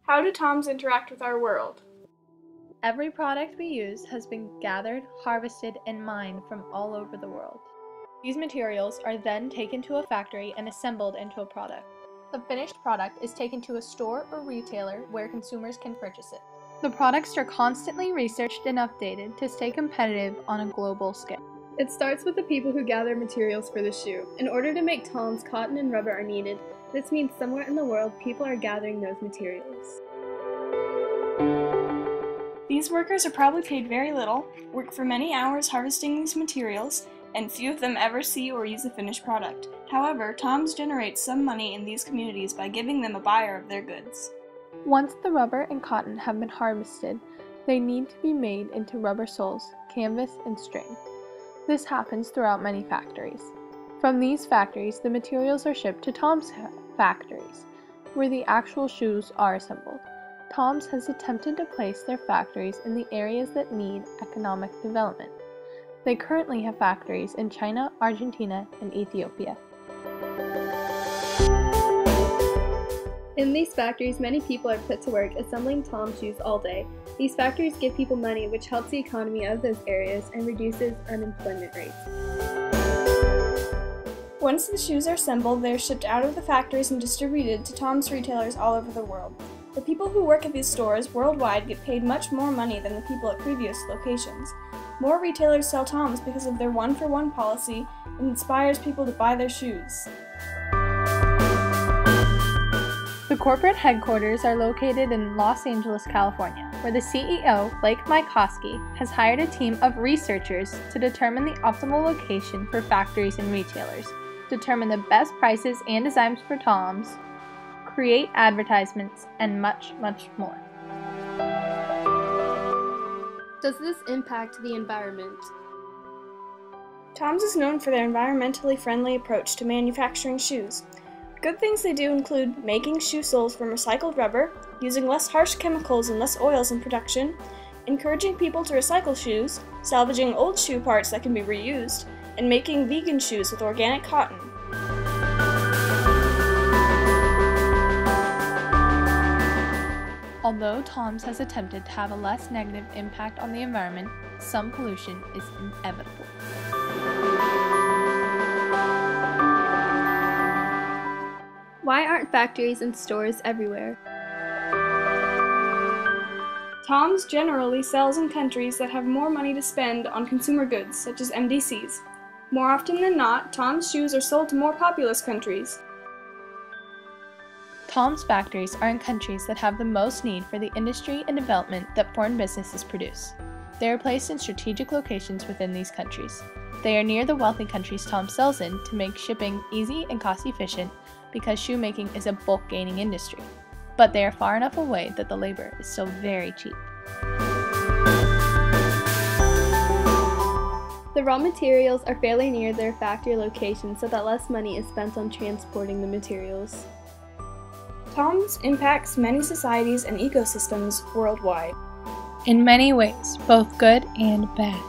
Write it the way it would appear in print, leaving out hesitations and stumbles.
How do Toms interact with our world? Every product we use has been gathered, harvested, and mined from all over the world. These materials are then taken to a factory and assembled into a product. The finished product is taken to a store or retailer where consumers can purchase it. The products are constantly researched and updated to stay competitive on a global scale. It starts with the people who gather materials for the shoe. In order to make Toms, cotton and rubber are needed. This means somewhere in the world, people are gathering those materials. These workers are probably paid very little, work for many hours harvesting these materials, and few of them ever see or use a finished product. However, Toms generates some money in these communities by giving them a buyer of their goods. Once the rubber and cotton have been harvested, they need to be made into rubber soles, canvas, and string. This happens throughout many factories. From these factories, the materials are shipped to Toms factories, where the actual shoes are assembled. Toms has attempted to place their factories in the areas that need economic development. They currently have factories in China, Argentina, and Ethiopia. In these factories, many people are put to work assembling Tom shoes all day. These factories give people money, which helps the economy of those areas and reduces unemployment rates. Once the shoes are assembled, they are shipped out of the factories and distributed to Toms retailers all over the world. The people who work at these stores worldwide get paid much more money than the people at previous locations. More retailers sell Toms because of their one-for-one policy and inspires people to buy their shoes. The corporate headquarters are located in Los Angeles, California, where the CEO, Blake Mycoskie, has hired a team of researchers to determine the optimal location for factories and retailers, determine the best prices and designs for Toms, create advertisements, and much, much more. Does this impact the environment? Toms is known for their environmentally friendly approach to manufacturing shoes. Good things they do include making shoe soles from recycled rubber, using less harsh chemicals and less oils in production, encouraging people to recycle shoes, salvaging old shoe parts that can be reused, and making vegan shoes with organic cotton. Although Toms has attempted to have a less negative impact on the environment, some pollution is inevitable. Why aren't factories and stores everywhere? Toms generally sells in countries that have more money to spend on consumer goods, such as MDCs. More often than not, Toms shoes are sold to more populous countries. Toms factories are in countries that have the most need for the industry and development that foreign businesses produce. They are placed in strategic locations within these countries. They are near the wealthy countries Toms sells in to make shipping easy and cost-efficient because shoemaking is a bulk-gaining industry. But they are far enough away that the labor is still very cheap. The raw materials are fairly near their factory location so that less money is spent on transporting the materials. Toms impacts many societies and ecosystems worldwide. In many ways, both good and bad.